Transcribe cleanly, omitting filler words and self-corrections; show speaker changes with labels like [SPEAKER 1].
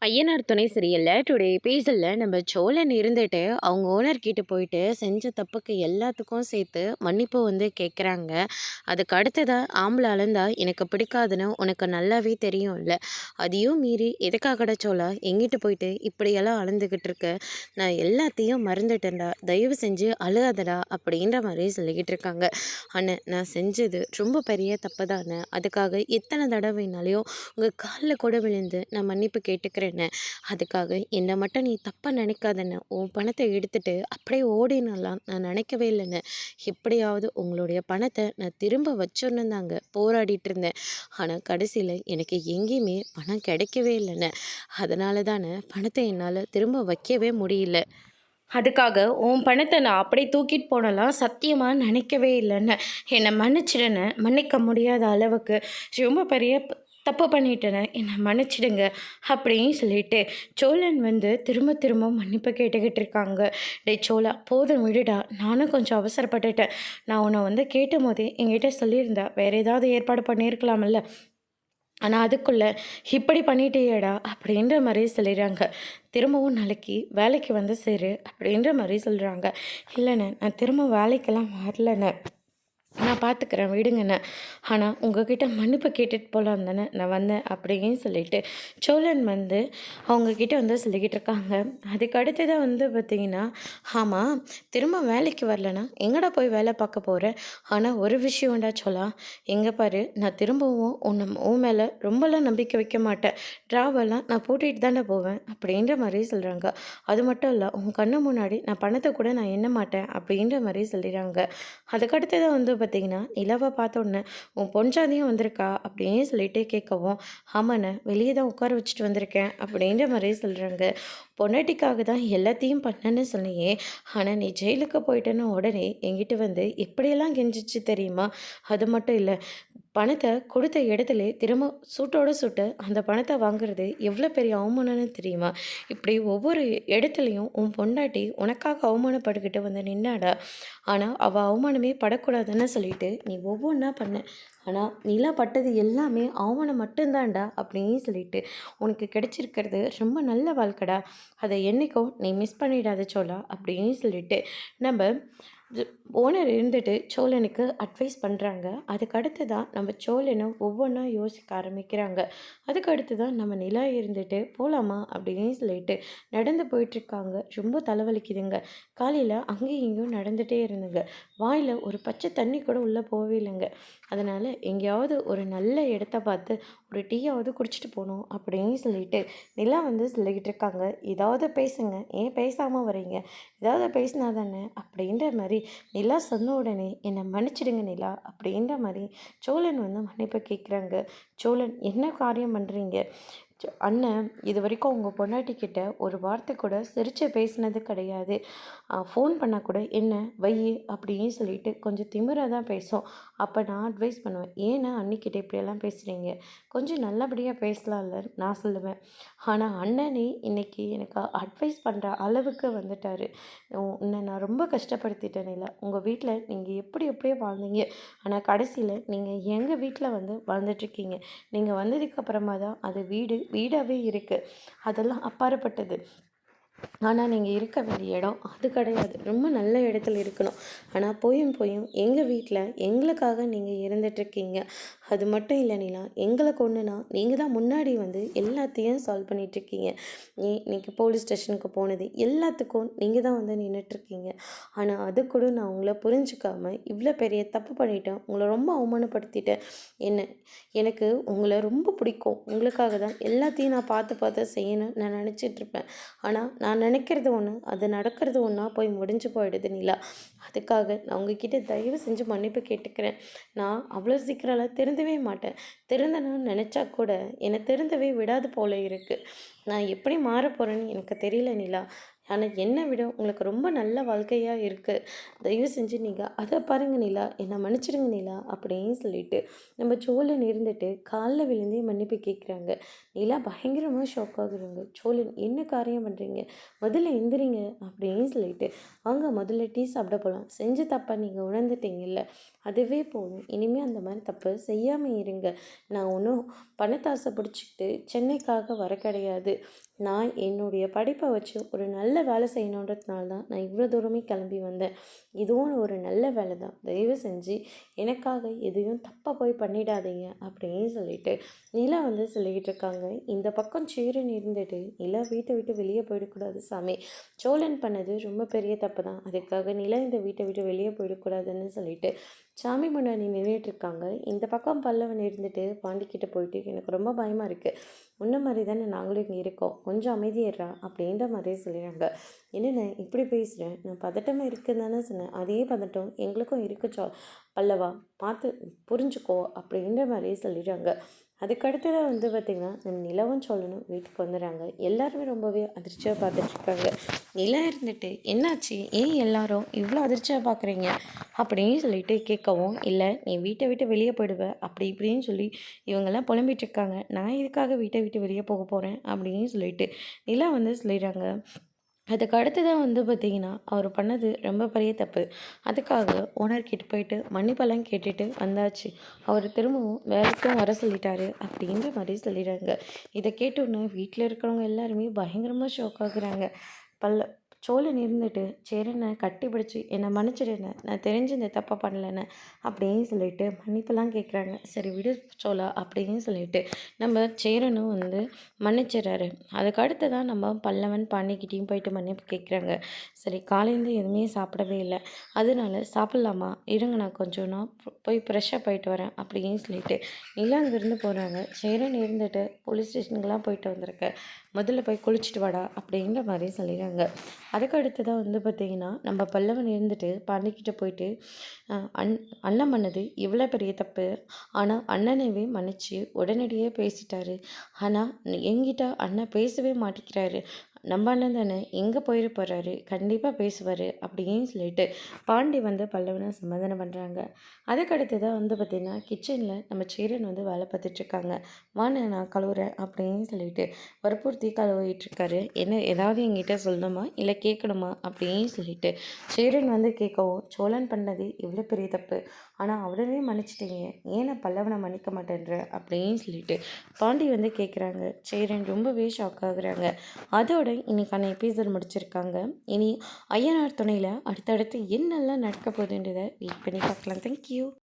[SPEAKER 1] ஐயனார் துணை சீரியல்ல டுடே எபிசோட்ல நம்ம சோழன் இருந்துட்டு அவங்க ஓனர் கிட்ட போயிட்டு செஞ்ச தப்புக்கு எல்லாத்துக்கும் சேர்த்து மன்னிப்பு கேட்குறாங்க. அதுக்கு அடுத்ததா ஆம்பளை அளந்தா எனக்கு பிடிக்காதுன்னு உனக்கு நல்லாவே தெரியும்ல, அதையும் மீறி எதுக்காகடா சோழா எங்கிட்ட போயிட்டு இப்படியெல்லாம் அளந்துக்கிட்டு இருக்க, நான் எல்லாத்தையும் மறந்துட்டேன்டா, தயவு செஞ்சு அழுகாதடா அப்படின்ற மாதிரி சொல்லிக்கிட்டு இருக்காங்க. அண்ணன், நான் செஞ்சது ரொம்ப பெரிய தப்பு தானே, அதுக்காக எத்தனை தடவைனாலையும் உங்கள் காலில் கூட விழுந்து நான் மன்னிப்பு கேட்டுக்கிறேன். அதுக்காக என்னை மட்டும் நீ தப்பாக நினைக்காதன்னு, உன் பணத்தை எடுத்துட்டு அப்படியே ஓடினலாம் நான் நினைக்கவே இல்லைன்னு, எப்படியாவது உங்களுடைய பணத்தை நான் திரும்ப வச்சிடணும் தாங்க போராடிட்டு இருந்தேன். ஆனால் கடைசியில் எனக்கு எங்கேயுமே பணம் கிடைக்கவே இல்லைன்னு, அதனால தானே பணத்தை என்னால் திரும்ப வைக்கவே முடியல. அதுக்காக உன் பணத்தை நான் அப்படியே தூக்கிட்டு போனலாம் சத்தியமாக நினைக்கவே இல்லைன்னு, என்னை மன்னிச்சிடுன்னு, மன்னிக்க முடியாத அளவுக்கு ரொம்ப பெரிய தப்பு பண்ணிட்டேன்னு என்னை மன்னிச்சிடுங்க அப்படின்னு சொல்லிட்டு சோழன் திரும்ப திரும்ப மன்னிப்பு கேட்டுக்கிட்டு இருக்காங்க. டே சோழா, போதும் விடுடா, நானும் கொஞ்சம் அவசரப்பட்டுட்டேன். நான் உன்னை கேட்டும் போதே என்கிட்ட சொல்லியிருந்தா வேறு ஏதாவது ஏற்பாடு பண்ணியிருக்கலாம்ல, ஆனால் அதுக்குள்ளே இப்படி பண்ணிட்டேயடா அப்படின்ற மாதிரி சொல்லிடுறாங்க. திரும்பவும் நாளைக்கு வேலைக்கு சேரு அப்படின்ற மாதிரி சொல்கிறாங்க. இல்லைண்ணே, நான் திரும்ப வேலைக்கெல்லாம் வரலண்ணே, நான் பார்த்துக்கிறேன் விடுங்கண்ணே, ஆனால் உங்ககிட்ட மன்னிப்பு கேட்டுட்டு போகலாம் தானே நான் வந்தேன் அப்படின்னு சொல்லிட்டு சோழன் அவங்கக்கிட்ட சொல்லிக்கிட்டு இருக்காங்க. அதுக்கு அடுத்ததாக பார்த்திங்கன்னா, ஆமாம், திரும்ப வேலைக்கு வரலன்னா எங்கடா போய் வேலை பார்க்க போகிறேன், ஆனால் ஒரு விஷயம்டா சோழா, எங்கே பாரு, நான் திரும்பவும் உன் மேலே ரொம்பலாம் நம்பிக்கை வைக்க மாட்டேன், ட்ராவெல்லாம் நான் பூட்டிகிட்டு தானே போவேன் அப்படின்ற மாதிரி சொல்கிறாங்க. அது மட்டும் இல்லை, உன் கண்ணு முன்னாடி நான் பணத்தை கூட நான் எண்ண மாட்டேன் அப்படின்ற மாதிரி சொல்லிடுறாங்க. அதுக்கடுத்ததாக பார்த்திங்கன்னா, நிலாவை பார்த்தோன்னே உன் பொஞ்சாதியும் வந்திருக்கா அப்படின்னு சொல்லிட்டு கேட்கவும், ஆமாண்ணே, வெளியே தான் உட்கார வச்சுட்டு வந்திருக்கேன் அப்படின்ற மாதிரி சொல்கிறாங்க. பொண்டாட்டிக்காக தான் எல்லாத்தையும் பண்ணேன்னு சொன்னியே, ஆனால் நீ ஜெயிலுக்கு போயிட்டேன்னு உடனே என்கிட்ட எப்படியெல்லாம் கெஞ்சிச்சு தெரியுமா? அது மட்டும் இல்லை, பணத்தை கொடுத்த இடத்துல திரும்ப சூட்டோட சுட்டு அந்த பணத்தை வாங்குறது எவ்வளோ பெரிய அவமானம்னு தெரியுமா? இப்படி ஒவ்வொரு இடத்துலையும் உன் பொண்டாட்டி உனக்காக அவமானப்பட்டுக்கிட்டு நின்னாடா, ஆனால் அவள் அவமானமே படக்கூடாதுன்னு சொல்லிட்டு நீ ஒவ்வொன்றா பண்ண, ஆனால் நீலாம் பட்டது எல்லாமே அவமானம் மட்டும்தான்டா அப்படின்னு சொல்லிட்டு உனக்கு கிடைச்சிருக்கிறது ரொம்ப நல்ல வாழ்க்கைடா, அதை என்றைக்கும் நீ மிஸ் பண்ணிடாத சோழா அப்படின்னு சொல்லிட்டு நம்ம ஓனர் சோழனுக்கு அட்வைஸ் பண்ணுறாங்க. அதுக்கு அடுத்து தான் நம்ம சோழனை ஒவ்வொன்றா யோசிக்க ஆரம்பிக்கிறாங்க. அதுக்கு அடுத்து தான் நம்ம நிலா போகலாமா அப்படின்னு சொல்லிட்டு நடந்து போயிட்டுருக்காங்க. ரொம்ப தலைவலிக்குதுங்க. காலையில் அங்கேயும் இங்கேயும் நடந்துகிட்டே இருந்துங்க. வாயில் ஒரு பச்சை தண்ணி கூட உள்ளே போகவே இல்லைங்க. அதனால் எங்கேயாவது ஒரு நல்ல இடத்த பார்த்து ஒரு டீயாவது குடிச்சிட்டு போகணும் அப்படின்னு சொல்லிட்டு நிலா சொல்லிக்கிட்டு இருக்காங்க. ஏதாவது பேசுங்க, ஏன் பேசாமல் வரீங்க, ஏதாவது பேசினா தானே அப்படின்ற மாதிரி நிலா சொன்ன உடனே என்னை மன்னிச்சிடுங்க நிலா அப்படின்ற மாதிரி சோழன் மன்னிப்பு கேட்குறாங்க. சோழன், என்ன காரியம் பண்ணுறீங்க அண்ணன்? இது வரைக்கும் உங்கள் பொண்டாட்டிக்கிட்ட ஒரு வார்த்தை கூட சிரித்து பேசினது கிடையாது. ஃபோன் பண்ணால் கூட என்ன வை அப்படின்னு சொல்லிட்டு கொஞ்சம் திமிராக தான் பேசும். அப்போ நான் அட்வைஸ் பண்ணுவேன், ஏன்னா அன்னிக்கிட்ட இப்படியெல்லாம் பேசுகிறீங்க, கொஞ்சம் நல்லபடியாக பேசலாம்ல நான் சொல்லுவேன். ஆனால் அண்ணனே இன்றைக்கி எனக்கு அட்வைஸ் பண்ணுற அளவுக்கு வந்துட்டார். உன்னை நான் ரொம்ப கஷ்டப்படுத்திட்டேன் இல்லை, உங்கள் வீட்டில் நீங்கள் எப்படி எப்படியோ வாழ்ந்தீங்க, ஆனால் கடைசியில் நீங்கள் எங்கள் வீட்டில் வாழ்ந்துட்டுருக்கீங்க. நீங்கள் வந்ததுக்கப்புறமா தான் அது வீடாகவே இருக்குது, அதெல்லாம் அப்பாற்பட்டது. ஆனால் நீங்கள் இருக்க வேண்டிய இடம் அது கிடையாது, ரொம்ப நல்ல இடத்துல இருக்கணும். ஆனால் போயும் எங்கள் வீட்டில் எங்களுக்காக நீங்கள் இருந்துகிட்ருக்கீங்க. அது மட்டும் இல்லை நிலா, எங்களை கொண்டுனா நீங்கள் தான் முன்னாடி எல்லாத்தையும் சால்வ் பண்ணிகிட்ருக்கீங்க. இன்னைக்கு போலீஸ் ஸ்டேஷனுக்கு போனது எல்லாத்துக்கும் நீங்கள் தான் நின்றுட்டுருக்கீங்க. ஆனால் அது கூட நான் உங்களை புரிஞ்சுக்காமல் இவ்வளோ பெரிய தப்பு பண்ணிட்டேன், உங்களை ரொம்ப அவமானப்படுத்திட்டேன். எனக்கு உங்களை ரொம்ப பிடிக்கும், உங்களுக்காக தான் எல்லாத்தையும் நான் பார்த்து செய்யணும்னு நான் நினச்சிட்ருப்பேன். ஆனால் நான் நினைக்கிறது ஒன்று, அது நடக்கிறது ஒன்றா போய் முடிஞ்சு போயிடுது நிலா. அதுக்காக நான் உங்ககிட்ட தயவு செஞ்சு மன்னிப்பு கேட்டுக்கிறேன். நான் அவ்வளோ சீக்கிரம்லாம் திருந்தவே மாட்டேன். திருந்தணும்னு நினச்சா கூட என்னை திருந்தவே விடாது போல இருக்குது. நான் எப்படி மாற போகிறேன்னு எனக்கு தெரியல நிலா. ஆனால் என்னை விட உங்களுக்கு ரொம்ப நல்ல வாழ்க்கையாக இருக்குது. தயவு செஞ்சு நீங்கள் அதை பாருங்கள் நிலா, என்னை மன்னிச்சிடுங்க நிலா அப்படின்னு சொல்லிட்டு நம்ம சோழன் காலில் விழுந்தே மன்னிப்பு கேட்குறாங்க. நிலா பயங்கரமாக ஷாக் ஆகுறாங்க. சோழன் என்ன காரியம் பண்ணுறீங்க, முதல்ல எந்திரிங்க அப்படின்னு சொல்லிட்டு, வாங்க முதல்ல டீ சாப்பிட போகலாம், செஞ்ச தப்பை நீங்கள் உணர்ந்துட்டீங்கல்ல, அதுவே போதும், இனிமேல் அந்த மாதிரி தப்பு செய்யாமல் இருங்க. நான் ஒன்றும் பணத்தாசை பிடிச்சிக்கிட்டு சென்னைக்காக வர கிடையாது. நான் என்னுடைய படிப்பை வச்சு ஒரு நல்ல வேலை செய்யணுன்றதுனால தான் நான் இவ்வளோ தூரமே கிளம்பி வந்தேன். இதுவும் ஒரு நல்ல வேலை தான், தயவு செஞ்சு எனக்காக எதையும் தப்பாக போய் பண்ணிடாதீங்க அப்படின்னு சொல்லிட்டு நிலா வந்து சொல்லிக்கிட்டு இருக்காங்க. இந்த பக்கம் சேரன் இருந்துட்டு, நிலா வீட்டை விட்டு வெளியே போயிடக்கூடாது சாமி, சோழன் பண்ணது ரொம்ப பெரிய தப்பு தான், அதுக்காக நிலா இந்த வீட்டை விட்டு வெளியே போயிடக்கூடாதுன்னு சொல்லிட்டு சாமி முன்னாடி நின்றுட்டு இருக்காங்க. இந்த பக்கம் பல்லவன் இருந்துட்டு பாண்டிக்கிட்ட போயிட்டு, எனக்கு ரொம்ப பயமாக இருக்குது, முன்ன மாதிரி தானே நாங்களும் இங்கே இருக்கோம், கொஞ்சம் அமைதியேறா அப்படின்ற மாதிரி சொல்லிடுறாங்க. என்னென்ன இப்படி பேசுகிறேன், நான் பதட்டமாக இருக்குன்னு தானே சொன்னேன், அதே பதட்டம் எங்களுக்கும் இருக்குச்சோ பல்லவா, பார்த்து புரிஞ்சுக்கோ அப்படின்ற மாதிரி சொல்லிடுறாங்க. அதுக்கடுத்ததாக வந்து பார்த்திங்கன்னா நம்ம நிலவும் சோழனும் வீட்டுக்கு வந்துடுறாங்க. எல்லாருமே ரொம்பவே அதிர்ச்சியாக பார்த்துட்ருக்காங்க. நிலா இருந்துட்டு என்னாச்சு, ஏன் எல்லாரும் இவ்வளோ அதிர்ச்சியாக பார்க்குறீங்க அப்படின்னு சொல்லிட்டு கேட்கவும், இல்லை நீ வீட்டை விட்டு வெளியே போயிடுவ அப்படி இப்படின்னு சொல்லி இவங்கெல்லாம் புலம்பிட்டு இருக்காங்க, நான் இதுக்காக வீட்டை விட்டு வெளியே போக போகிறேன் அப்படின்னு சொல்லிட்டு நிலா வந்து சொல்லிடுறாங்க. அதுக்கு அடுத்ததாக வந்து பார்த்திங்கன்னா அவர் பண்ணது ரொம்ப பெரிய தப்பு. அதுக்காக ஓனர்கிட்ட போயிட்டு மன்னிப்பெல்லாம் கேட்டுட்டு வந்தாச்சு. அவர் திரும்பவும் வேலைக்கும் வர சொல்லிட்டாரு அப்படின்ற மாதிரி சொல்லிடுறாங்க. இதை கேட்டோன்னே வீட்டில் இருக்கிறவங்க எல்லாருமே பயங்கரமாக ஷாக் ஆகுறாங்க. பல்ல சோழன் இருந்துட்டு சேரனை கட்டி பிடிச்சி என்னை மன்னிச்சிடுன்னு, நான் தெரிஞ்சு இந்த தப்பை பண்ணலன்னு அப்படின்னு சொல்லிட்டு மன்னிப்பெல்லாம் கேட்குறாங்க. சரி விடு சோழா அப்படின்னு சொல்லிட்டு நம்ம சேரனும் வந்து மன்னிச்சிடறாரு. அதுக்கு அடுத்ததான் நம்ம பல்லவன் பாண்டிக்கிட்டேயும் போயிட்டு மன்னிப்பு கேட்குறாங்க. சரி காலையிலேருந்து எதுவுமே சாப்பிடவே இல்லை, அதனால சாப்பிட்லாமா, இருங்க நான் கொஞ்சம் நான் போய் ஃப்ரெஷ்ஷாக போயிட்டு வரேன் அப்படின்னு சொல்லிட்டு நிலா அங்கேருந்து போகிறாங்க. சேரன் இருந்துட்டு போலீஸ் ஸ்டேஷனுக்கெலாம் போயிட்டு வந்திருக்கேன், முதல்ல போய் குளிச்சுட்டு வாடா அப்படின்ற மாதிரி சொல்லிடுறாங்க. அதுக்கு அடுத்ததாக வந்து பார்த்திங்கன்னா நம்ம பல்லவன் இருந்துட்டு பாண்டிக்கிட்ட போயிட்டு அண்ணன் பண்ணது இவ்வளோ பெரிய தப்பு, ஆனால் அண்ணனைவே மன்னிச்சு உடனடியே பேசிட்டாரு, ஆனால் என்கிட்ட அண்ணன் பேசவே மாட்டேங்கிறாரு, நம்ம அண்ணன் தானே எங்கே போயிட போகிறாரு, கண்டிப்பாக பேசுவார் அப்படின்னு சொல்லிட்டு பாண்டி வந்து பல்லவனை சமாதானம் பண்ணுறாங்க. அதுக்கடுத்து தான் வந்து பார்த்திங்கன்னா கிச்சனில் நம்ம சேரன் வந்து வேலை பார்த்துட்ருக்காங்க. வாண்ண நான் கழுவுறேன் அப்படின்னு சொல்லிட்டு வற்புறுத்தி கழுவிட்டுருக்காரு. என்ன ஏதாவது என்கிட்ட சொல்லணுமா இல்லை கேட்கணுமா அப்படின்னு சொல்லிட்டு சேரன் வந்து கேட்கவும், சோழன் பண்ணது இவ்வளோ பெரிய தப்பு, ஆனால் அவரவே மன்னிச்சிட்டீங்க, ஏன் நான் பல்லவனை மன்னிக்க மாட்டேன்ற அப்படின்னு சொல்லிட்டு பாண்டி வந்து கேட்குறாங்க. சேரன் ரொம்பவே ஷாக் ஆகுறாங்க. அதோட இன்னைக்கான எபிசோட் முடிச்சிருக்காங்க. இனி ஐயனார் துணையில் அடுத்தடுத்து என்னெல்லாம் நடக்க போகுதுன்றதை வெயிட் பண்ணி பார்க்கலாம். தேங்க்யூ.